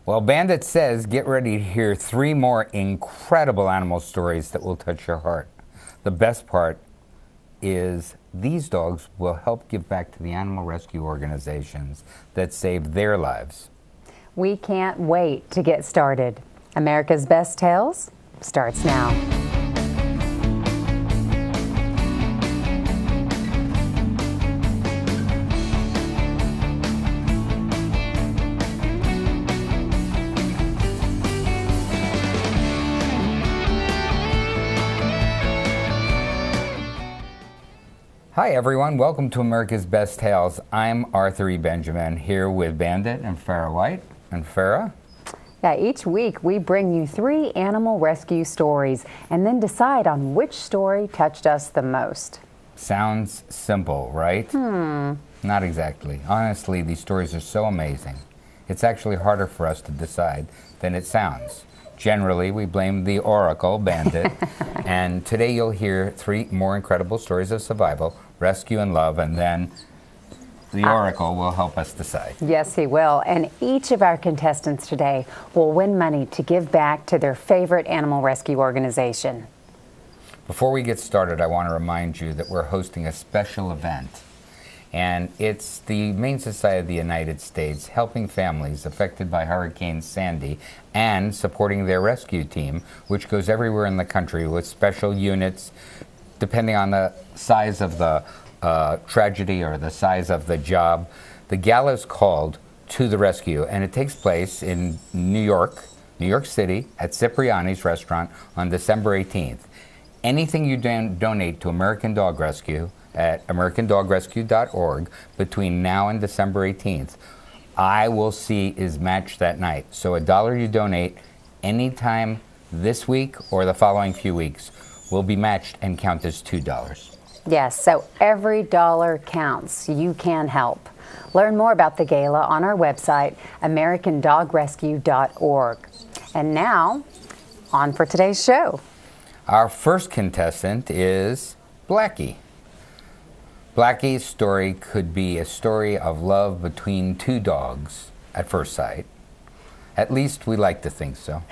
Well, Bandit says get ready to hear 3 more incredible animal stories that will touch your heart. The best part is these dogs will help give back to the animal rescue organizations that saved their lives. We can't wait to get started. America's Best Tales starts now. Hi everyone, welcome to America's Best Tales. I'm Arthur E. Benjamin here with Bandit and Farrah White. And Farrah? Yeah, each week we bring you 3 animal rescue stories and then decide on which story touched us the most. Sounds simple, right? Not exactly. Honestly, these stories are so amazing. It's actually harder for us to decide than it sounds. Generally, we blame the Oracle, Bandit, and today you'll hear 3 more incredible stories of survival, rescue, and love, and then the Oracle will help us decide. Yes, he will. And each of our contestants today will win money to give back to their favorite animal rescue organization. Before we get started, I want to remind you that we're hosting a special event. And it's the Humane Society of the United States helping families affected by Hurricane Sandy and supporting their rescue team, which goes everywhere in the country with special units depending on the size of the tragedy or the size of the job. The gala is called To the Rescue, and it takes place in New York City at Cipriani's restaurant on December 18th. Anything you donate to American Dog Rescue at americandogrescue.org between now and December 18th, I will see is matched that night. So $1 you donate anytime this week or the following few weeks will be matched and count as $2. Yes, so every dollar counts. You can help. Learn more about the gala on our website, americandogrescue.org. And now, on for today's show. Our first contestant is Blackie. Blackie's story could be a story of love between 2 dogs at first sight. At least we like to think so.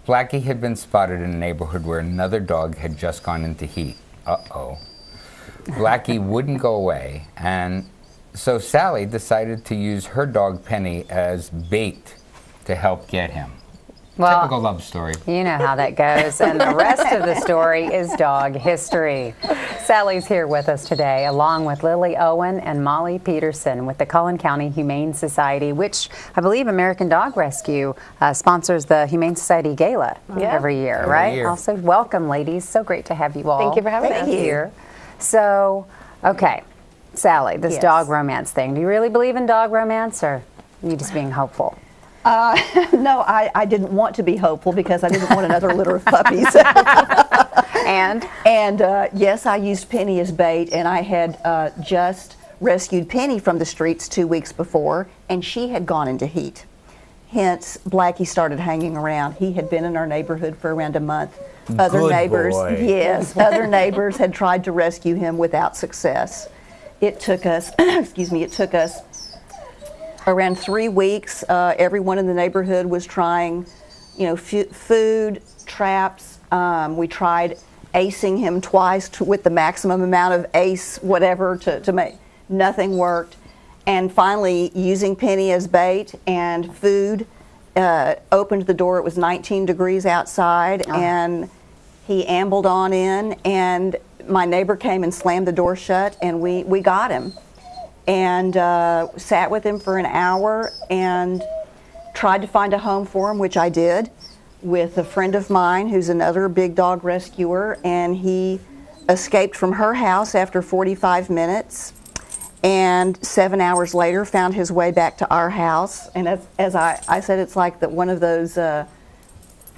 Blackie had been spotted in a neighborhood where another dog had just gone into heat. Uh-oh. Blackie wouldn't go away, and so Sally decided to use her dog Penny as bait to help get him. Well, typical love story. You know how that goes, and the rest of the story is dog history. Sally's here with us today, along with Lily Owen and Molly Peterson with the Cullen County Humane Society, which I believe American Dog Rescue sponsors the Humane Society Gala every year, right? Also, welcome, ladies. So great to have you all. Thank you for having us here. So, okay, Sally, this dog romance thing. Do you really believe in dog romance, or are you just being hopeful? No, I didn't want to be hopeful because I didn't want another litter of puppies. And yes, I used Penny as bait, and I had just rescued Penny from the streets 2 weeks before, and she had gone into heat. Hence, Blackie started hanging around. He had been in our neighborhood for around a month. Other neighbors, other neighbors had tried to rescue him without success. It took us, excuse me, it took us around 3 weeks. Everyone in the neighborhood was trying, food, traps. We tried acing him twice with the maximum amount of ace, whatever, to make. Nothing worked. And finally, using Penny as bait and food, opened the door. It was 19 degrees outside, and he ambled on in, and my neighbor came and slammed the door shut, and we got him. And sat with him for an hour and tried to find a home for him, which I did, with a friend of mine who's another big dog rescuer, and he escaped from her house after 45 minutes, and 7 hours later found his way back to our house. And as I said, it's like one of those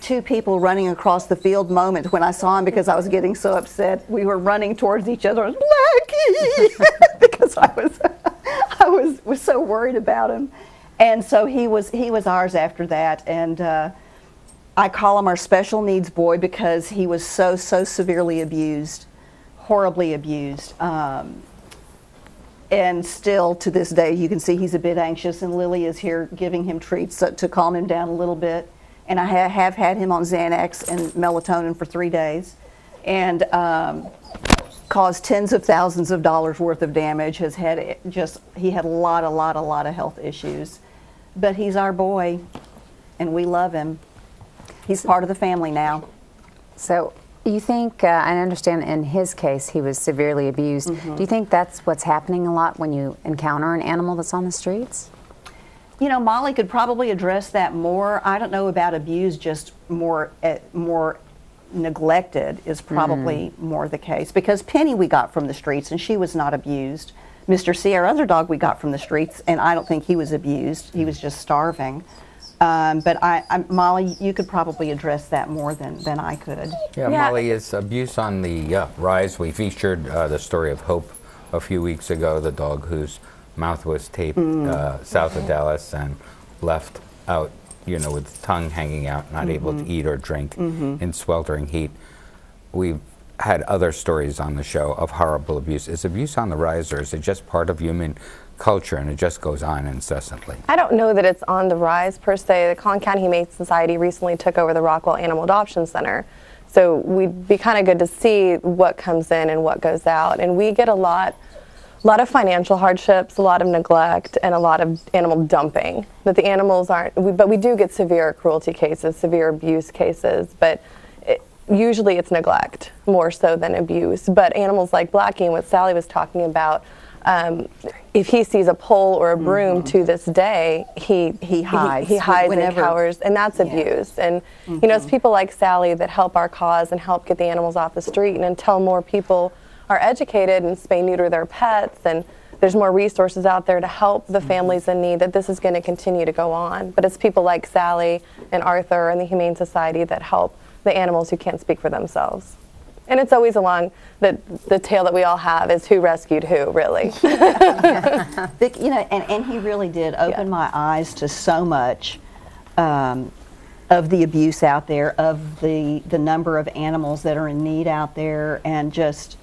2 people running across the field moments when I saw him, because I was getting so upset. We were running towards each other, Blackie, because I was so worried about him. And so he was ours after that. And I call him our special needs boy because he was so severely abused, horribly abused. And still to this day, you can see he's a bit anxious, and Lily is here giving him treats to calm him down a little bit. And I have had him on Xanax and melatonin for 3 days, and caused tens of thousands of dollars worth of damage. He had a lot of health issues, but he's our boy, and we love him. He's part of the family now. So you think, I understand in his case he was severely abused. Do you think that's what's happening a lot when you encounter an animal that's on the streets? You know, Molly could probably address that more. I don't know about abuse, just more neglected is probably more the case. Because Penny we got from the streets, and she was not abused. Mr. C, our other dog, we got from the streets, and I don't think he was abused. He was just starving. But Molly, you could probably address that more than I could. Yeah, Molly, is abuse on the rise? We featured the story of Hope a few weeks ago, the dog whose mouth was taped south of Dallas and left out, you know, with his tongue hanging out, not able to eat or drink in sweltering heat. We've had other stories on the show of horrible abuse. Is abuse on the rise, or is it just part of human culture and it just goes on incessantly? I don't know that it's on the rise per se. The Collin County Humane Society recently took over the Rockwell Animal Adoption Center. So we'd be kind of good to see what comes in and what goes out. And we get a lot of financial hardships, a lot of neglect, and a lot of animal dumping. That the animals aren't, but we do get severe cruelty cases, severe abuse cases, but usually it's neglect more so than abuse. But animals like Blackie and what Sally was talking about, if he sees a pole or a broom to this day, he hides. He hides and cowers, and that's abuse. And you know, it's people like Sally that help our cause and help get the animals off the street. And until more people are educated and spay neuter their pets, and there's more resources out there to help the families in need, that this is going to continue to go on. But it's people like Sally and Arthur and the Humane Society that help the animals who can't speak for themselves. And it's always along the tale that we all have is who rescued who, really. You know, and he really did open my eyes to so much of the abuse out there, of the number of animals that are in need out there, and just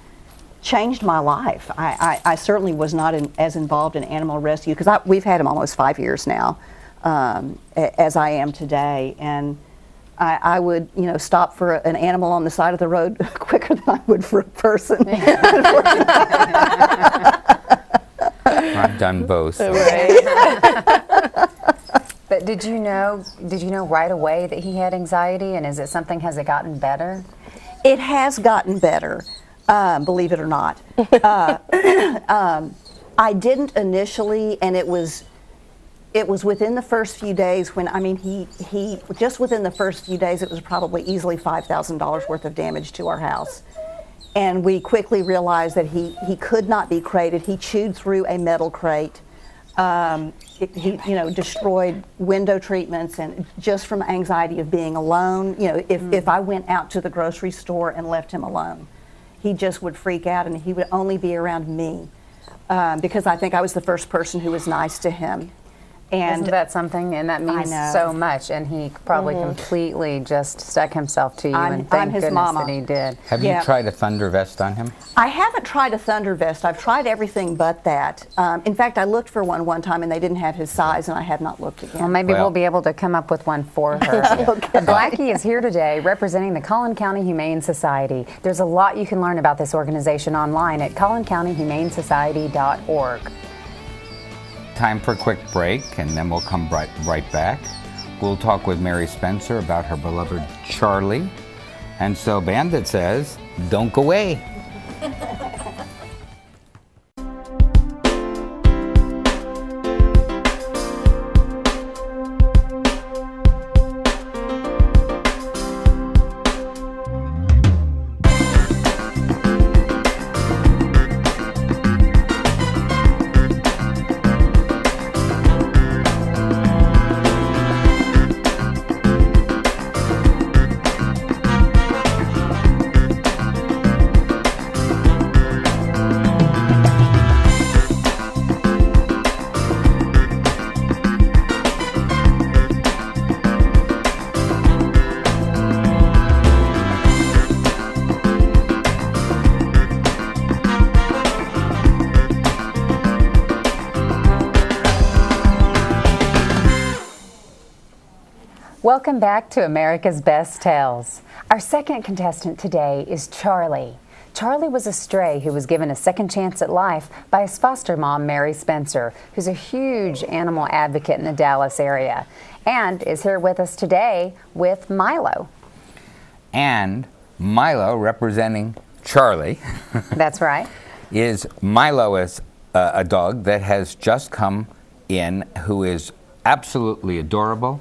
changed my life. I certainly was not as involved in animal rescue, because we've had him almost 5 years now, as I am today. And I would, you know, stop for an animal on the side of the road quicker than I would for a person. I've done both. But did you know right away that he had anxiety, and has it gotten better? It has gotten better, believe it or not. I didn't initially, and it was within the first few days when, I mean, he just within the first few days, it was probably easily $5,000 worth of damage to our house. And we quickly realized that he could not be crated. He chewed through a metal crate. He, you know, destroyed window treatments, and just from anxiety of being alone. You know, if I went out to the grocery store and left him alone, he just would freak out, and he would only be around me because I think I was the first person who was nice to him. And isn't that something? And that means so much. And he probably completely just stuck himself to you. And thank goodness that he did. Have you tried a thunder vest on him? I haven't tried a thunder vest. I've tried everything but that. In fact, I looked for one time, and they didn't have his size, and I have not looked again. Well, maybe we'll be able to come up with one for her. Okay. Blackie is here today representing the Collin County Humane Society. There's a lot you can learn about this organization online at collincountyhumanesociety.org. Time for a quick break, and then we'll come right back. We'll talk with Mary Spencer about her beloved Charlie. And so Bandit says, don't go away. Welcome back to America's Best Tales. Our second contestant today is Charlie. Charlie was a stray who was given a second chance at life by his foster mom, Mary Spencer, who's a huge animal advocate in the Dallas area, and is here with us today with Milo. And Milo, representing Charlie. That's right. Milo is a dog that has just come in, who is absolutely adorable,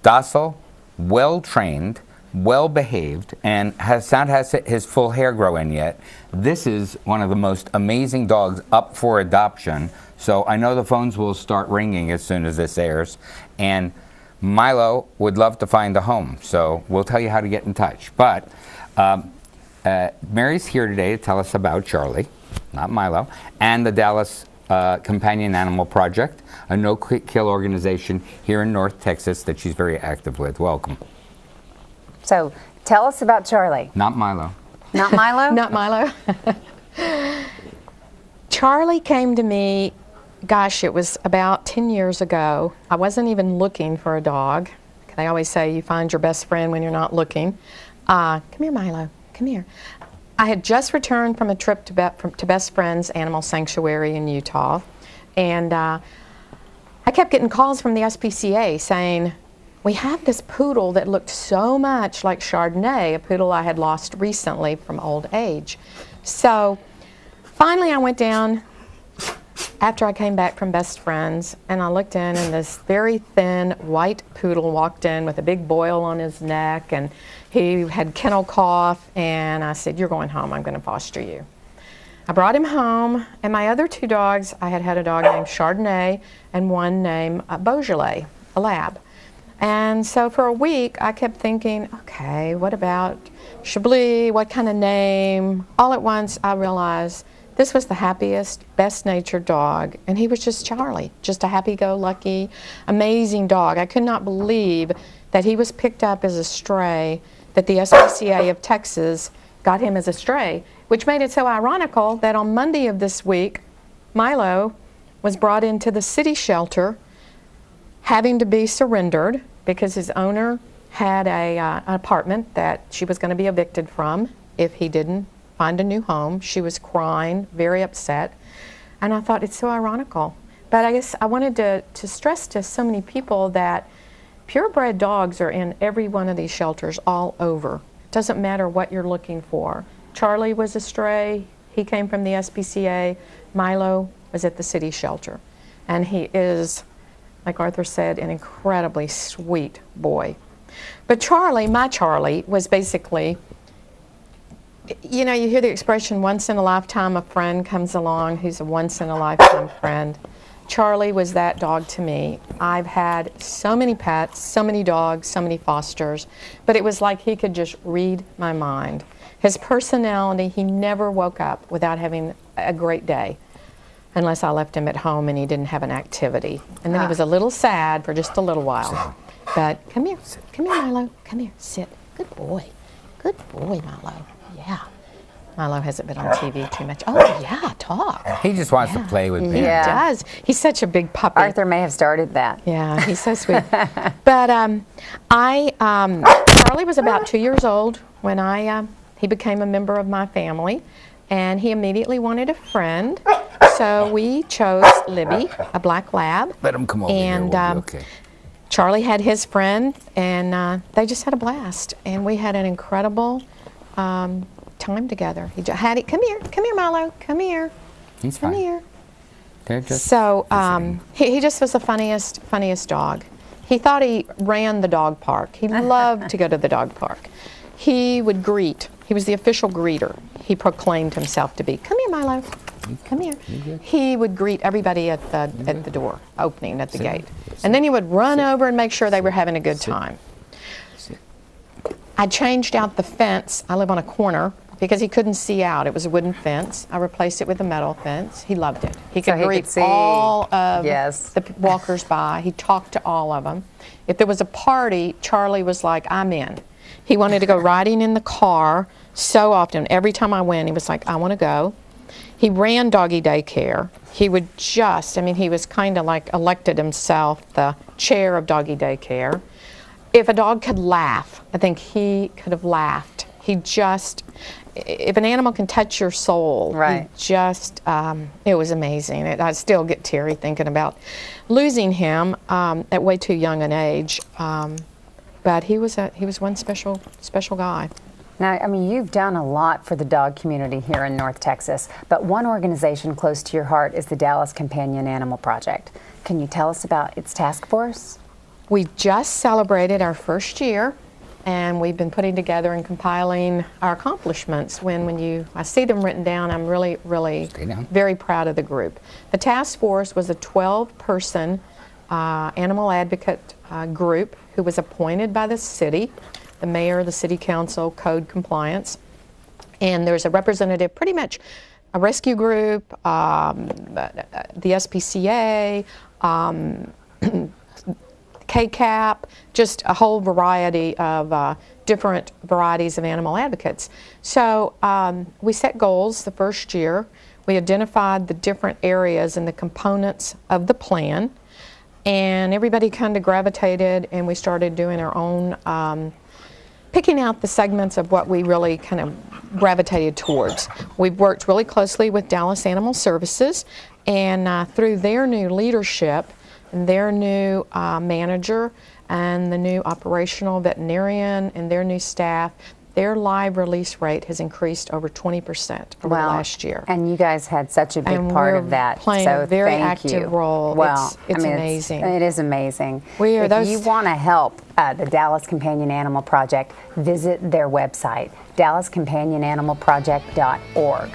docile, well-trained, well-behaved, and has not had his full hair grow in yet. This is one of the most amazing dogs up for adoption. So I know the phones will start ringing as soon as this airs. And Milo would love to find a home. So we'll tell you how to get in touch. But Mary's here today to tell us about Charlie, not Milo, and the Dallas Companion Animal Project, a no-kill organization here in North Texas that she's very active with. Welcome. So tell us about Charlie. Not Milo. Not Milo? Not Milo. Charlie came to me, gosh, it was about 10 years ago. I wasn't even looking for a dog. They always say you find your best friend when you're not looking. Come here, Milo. Come here. I had just returned from a trip to Best Friends Animal Sanctuary in Utah, and I kept getting calls from the SPCA saying, we have this poodle that looked so much like Chardonnay, a poodle I had lost recently from old age. So finally I went down after I came back from Best Friends, and I looked in, and this very thin white poodle walked in with a big boil on his neck, and he had kennel cough, and I said, you're going home, I'm going to foster you. I brought him home, and my other two dogs, I had a dog named Chardonnay and one named Beaujolais, a lab. And so for a week, I kept thinking, okay, what about Chablis? What kind of name? All at once, I realized this was the happiest, best-natured dog, and he was just Charlie, just a happy-go-lucky, amazing dog. I could not believe that he was picked up as a stray, that the SPCA of Texas got him as a stray, which made it so ironical that on Monday of this week, Milo was brought into the city shelter, having to be surrendered because his owner had an apartment that she was going to be evicted from if he didn't find a new home. She was crying, very upset, and I thought it's so ironical. But I guess I wanted to stress to so many people that purebred dogs are in every one of these shelters all over. It doesn't matter what you're looking for. Charlie was a stray. He came from the SPCA. Milo was at the city shelter. And he is, like Arthur said, an incredibly sweet boy. But Charlie, my Charlie, was basically, you know, you hear the expression, once in a lifetime a friend comes along who's a once in a lifetime friend. Charlie was that dog to me. I've had so many pets, so many dogs, so many fosters, but it was like he could just read my mind. His personality, he never woke up without having a great day, unless I left him at home and he didn't have an activity. And then he was a little sad for just a little while. But come here, Milo, come here, sit. Good boy, Milo, yeah. Milo hasn't been on TV too much. Oh yeah, talk. He just wants to play with me. He does. He's such a big puppy. Arthur may have started that. Yeah, he's so sweet. But Charlie was about 2 years old when he became a member of my family, and he immediately wanted a friend. So we chose Libby, a black lab. Let him come over here. We'll be okay. Charlie had his friend, and they just had a blast. And we had an incredible time together. He had it. Come here, Milo. Come here. He's come fine. here. They're just so he just was the funniest dog. He thought he ran the dog park. He loved to go to the dog park. He would greet. He was the official greeter. He proclaimed himself to be. Come here, Milo. Come here. He would greet everybody at the door, opening at the gate. And then he would run over and make sure they were having a good time. I changed out the fence. I live on a corner because he couldn't see out. It was a wooden fence. I replaced it with a metal fence. He loved it. He could greet all of the walkers by. He talked to all of them. If there was a party, Charlie was like, I'm in. He wanted to go riding in the car so often. Every time I went, he was like, I want to go. He ran doggy daycare. He would just, I mean, he was kind of like elected himself the chair of doggy daycare. if a dog could laugh, I think he could have laughed. He just, if an animal can touch your soul, right. he just, it was amazing. I still get teary thinking about losing him at way too young an age. But he was one special guy. Now, I mean, you've done a lot for the dog community here in North Texas, but one organization close to your heart is the Dallas Companion Animal Project. Can you tell us about its task force? We just celebrated our first year, and we've been putting together and compiling our accomplishments. I see them written down, I'm really very proud of the group. The task force was a 12-person animal advocate group who was appointed by the city, the mayor, the city council, code compliance, and there's a representative, pretty much a rescue group, the SPCA, KCAP, just a whole variety of different varieties of animal advocates. So we set goals the first year. We identified the different areas and the components of the plan, and everybody kind of gravitated, and we started doing our own, picking out the segments of what we really kind of gravitated towards. We've worked really closely with Dallas Animal Services, and through their new leadership and their new manager and the new operational veterinarian and their new staff, their live release rate has increased over 20% over the last year. And you guys had such a big part of that. Playing so a very thank active you. role. Well, it's amazing. It is amazing. If you want to help the Dallas Companion Animal Project, visit their website, dallascompanionanimalproject.org.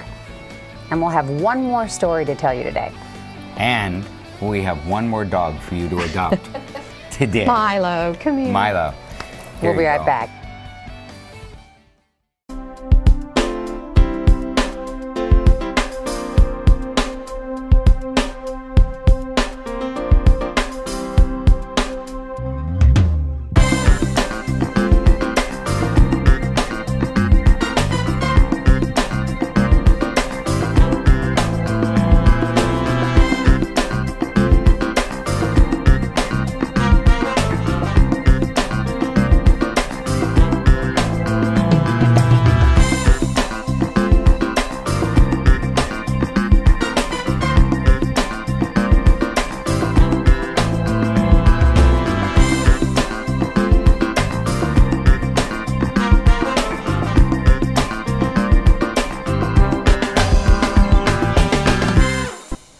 And we'll have one more story to tell you today. And we have one more dog for you to adopt today. Milo, come here. Milo. We'll be right back.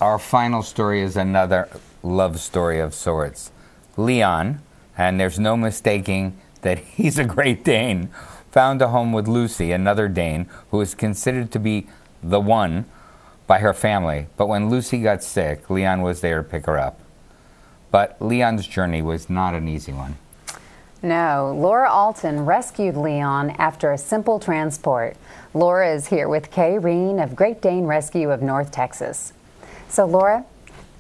Our final story is another love story of sorts. Leon, and there's no mistaking that he's a Great Dane, found a home with Lucy, another Dane, who is considered to be the one by her family. But when Lucy got sick, Leon was there to pick her up. But Leon's journey was not an easy one. No, Laura Alton rescued Leon after a simple transport. Laura is here with Kay Reen of Great Dane Rescue of North Texas. So Laura,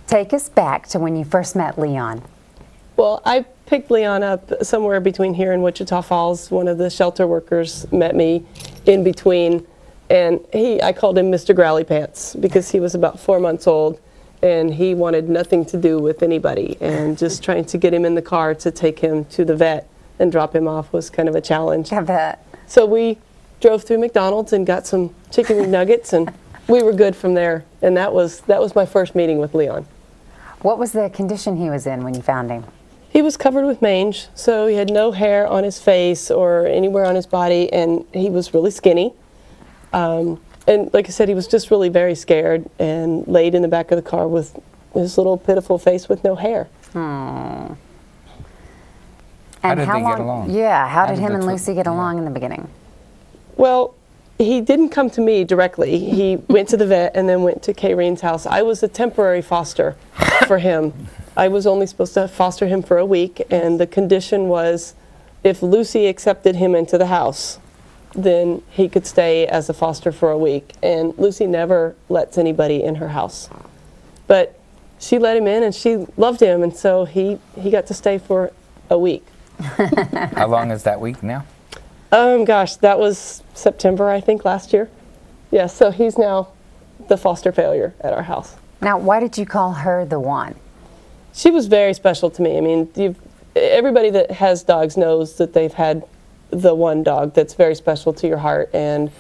take us back to when you first met Leon. Well, I picked Leon up somewhere between here and Wichita Falls. One of the shelter workers met me in between, and I called him Mr. Growly Pants because he was about 4 months old, and he wanted nothing to do with anybody, and just trying to get him in the car to take him to the vet and drop him off was kind of a challenge. I bet. So we drove through McDonald's and got some chicken McNuggets, and we were good from there, and that was my first meeting with Leon. What was the condition he was in when you found him? He was covered with mange, so he had no hair on his face or anywhere on his body, and he was really skinny. And like I said, he was just really very scared and laid in the back of the car with his little pitiful face with no hair. Hmm. How did they get along? Yeah, how did him and Lucy get along in the beginning? Well, he didn't come to me directly. He went to the vet and then went to Kay Reen's house. I was a temporary foster for him. I was only supposed to foster him for a week, and the condition was if Lucy accepted him into the house, then he could stay as a foster for a week. And Lucy never lets anybody in her house. But she let him in, and she loved him, and so he got to stay for a week. How long is that week now? Gosh, that was September, I think, last year. Yeah, so he's now the foster failure at our house. Now, why did you call her the one? She was very special to me. I mean, everybody that has dogs knows that they've had the one dog that's very special to your heart, and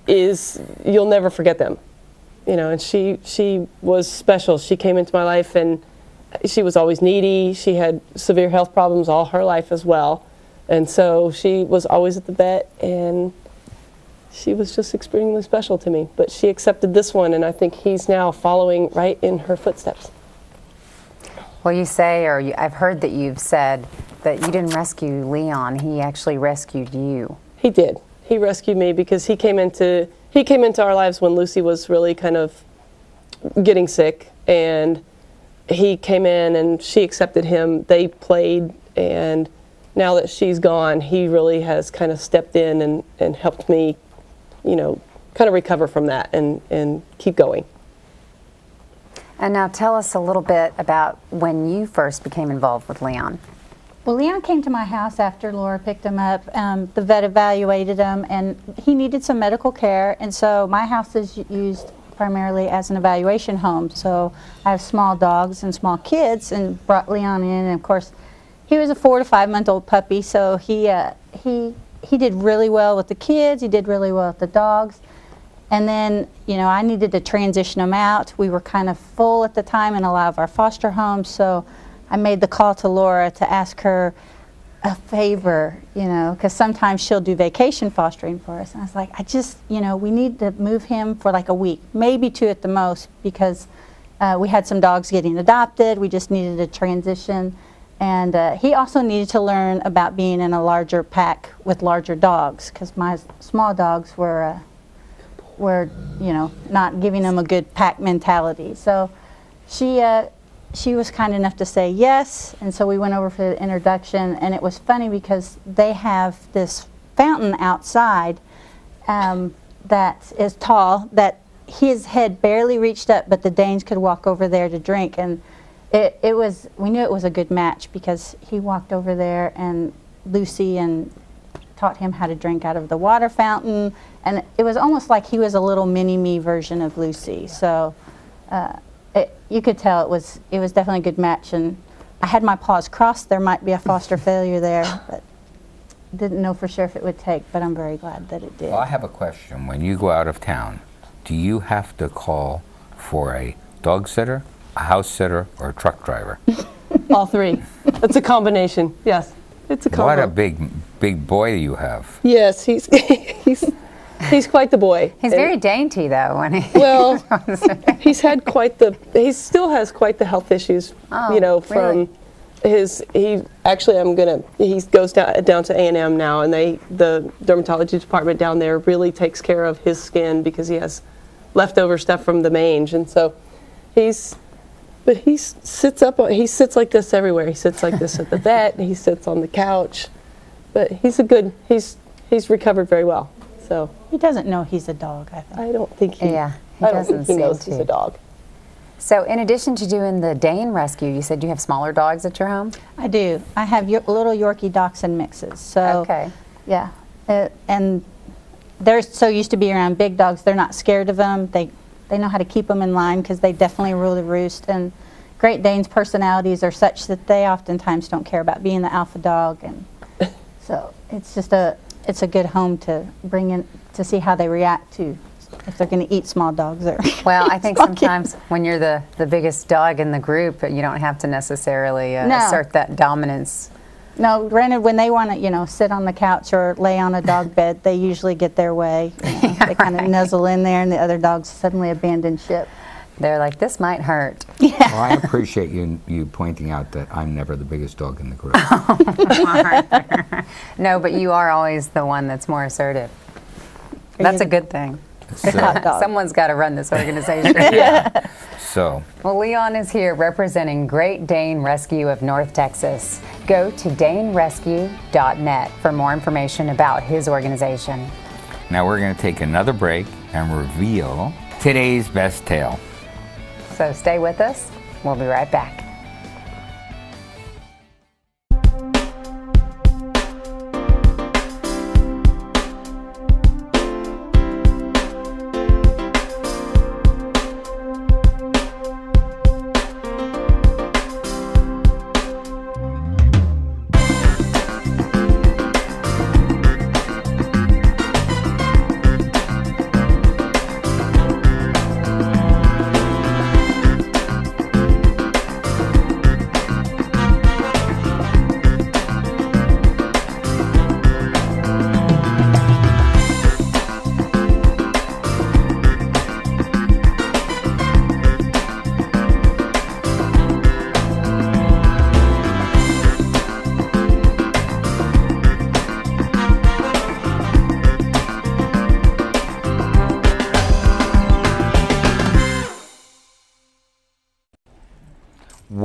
you'll never forget them. And she was special. She came into my life, and she was always needy. She had severe health problems all her life as well. And so she was always at the vet, and she was just extremely special to me. But she accepted this one, and I think he's now following right in her footsteps. Well, you say, or I've heard that you've said that you didn't rescue Leon. He actually rescued you. He did. He rescued me because he came into our lives when Lucy was really kind of getting sick, and he came in and she accepted him. They played, and now that she's gone, he really has kind of stepped in and helped me, kind of recover from that and keep going. And now tell us a little bit about when you first became involved with Leon. Well, Leon came to my house after Laura picked him up. The vet evaluated him, and he needed some medical care, and so my house is used primarily as an evaluation home. So I have small dogs and small kids, and brought Leon in, and of course, he was a 4 to 5 month old puppy, so he did really well with the kids. He did really well with the dogs. And then, I needed to transition him out. We were kind of full at the time in a lot of our foster homes, so I made the call to Laura to ask her a favor, because sometimes she'll do vacation fostering for us. And I was like, we need to move him for like a week, maybe 2 at the most, because we had some dogs getting adopted. We just needed a transition. And he also needed to learn about being in a larger pack with larger dogs, because my small dogs were not giving him a good pack mentality. So she was kind enough to say yes, and so we went over for the introduction, and it was funny because they have this fountain outside that is tall, that his head barely reached up, but the Danes could walk over there to drink, and we knew it was a good match because he walked over there and Lucy and taught him how to drink out of the water fountain, and it was almost like he was a little mini-me version of Lucy. So you could tell it was definitely a good match, and I had my paws crossed. There might be a foster failure there, but didn't know for sure if it would take, but I'm very glad that it did. Well, I have a question. When you go out of town, do you have to call for a dog sitter, a house sitter, or a truck driver? All 3. It's a combination. Yes, it's a combo. What a big boy you have. Yes, he's quite the boy. He's very dainty, though. When well, he still has quite the health issues. Oh, from really? He goes down to A&M now, and the dermatology department down there really takes care of his skin because he has leftover stuff from the mange, and so he sits like this everywhere. He sits like this at the vet. He sits on the couch, but he's recovered very well. So he doesn't know he's a dog, I think. I don't think he knows he's a dog. So in addition to doing the Dane rescue, you said you have smaller dogs at your home? I do. I have little Yorkie Dachshund mixes. So, okay. Yeah. And they're so used to be around big dogs, they're not scared of them. They know how to keep them in line because they definitely rule the roost. And Great Danes' personalities are such that they oftentimes don't care about being the alpha dog. And so it's just it's a good home to bring in to see how they react to if they're going to eat small dogs. Well, I think sometimes when you're the biggest dog in the group, you don't have to necessarily assert that dominance. No, granted, when they want to, sit on the couch or lay on a dog bed, they usually get their way. They kind of nuzzle in there, and the other dogs suddenly abandon ship. They're like, this might hurt. Yeah. Well, I appreciate you pointing out that I'm never the biggest dog in the group. No, but you are always the one that's more assertive. That's a good thing. So, Someone's got to run this organization. Yeah. So. Well, Leon is here representing Great Dane Rescue of North Texas. Go to danerescue.net for more information about his organization. Now we're going to take another break and reveal today's best tale. So stay with us. We'll be right back.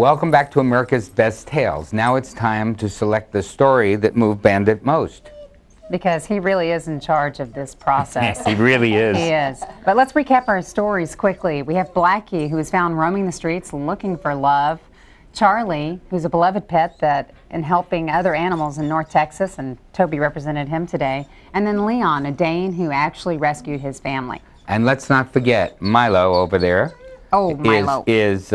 Welcome back to America's Best Tales. Now it's time to select the story that moved Bandit most. Because he really is in charge of this process. He really is. He is. But let's recap our stories quickly. We have Blackie, who was found roaming the streets looking for love. Charlie, who's a beloved pet that in helping other animals in North Texas, and Toby represented him today. And then Leon, a Dane who actually rescued his family. And let's not forget Milo over there. Oh, Milo. Is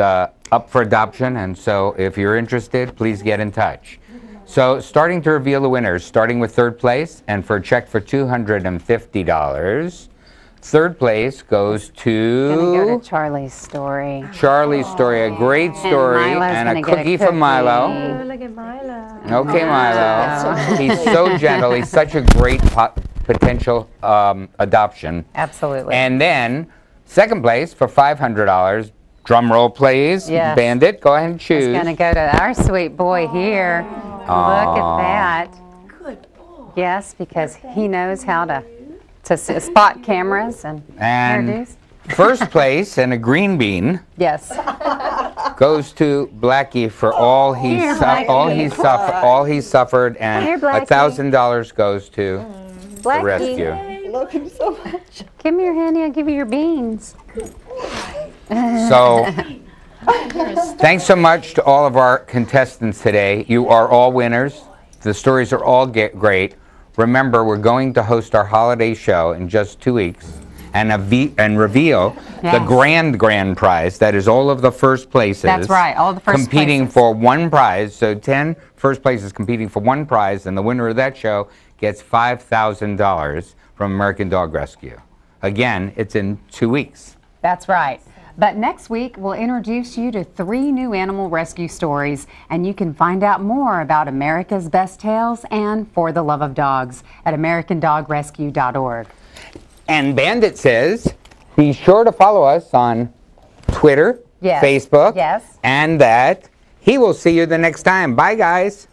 up for adoption, and so if you're interested, please get in touch. So starting to reveal the winners, starting with third place, and for a check for $250, third place goes to... Gonna go to Charlie's story. Charlie's story, a great story, and a cookie from Milo. Oh, look at Milo. Okay, Milo. He's so gentle. He's such a great potential adoption. Absolutely. And then second place for $500. Drum roll, please. Yes. Bandit, go ahead and choose. It's gonna go to our sweet boy here. Look at that. Good boy. Yes, because he knows how to spot cameras and hairdos. First place and a green bean Yes. goes to Blackie for all he suffered, and Here, Blackie. $1,000 goes to the Blackie. rescue. Love him so much. Give me your handy, I'll give you your beans. So, thanks so much to all of our contestants today. You are all winners. The stories are all great. Remember, we're going to host our holiday show in just 2 weeks and reveal the grand prize. That is all of the first places. That's right, all the first competing places. for one prize. So 10 first places competing for one prize, and the winner of that show gets $5,000 from American Dog Rescue. Again, it's in 2 weeks. That's right. But next week, we'll introduce you to 3 new animal rescue stories, and you can find out more about America's Best Tales and For the Love of Dogs at AmericanDogRescue.org. And Bandit says, be sure to follow us on Twitter, Yes. Facebook, Yes. and that he will see you the next time. Bye, guys.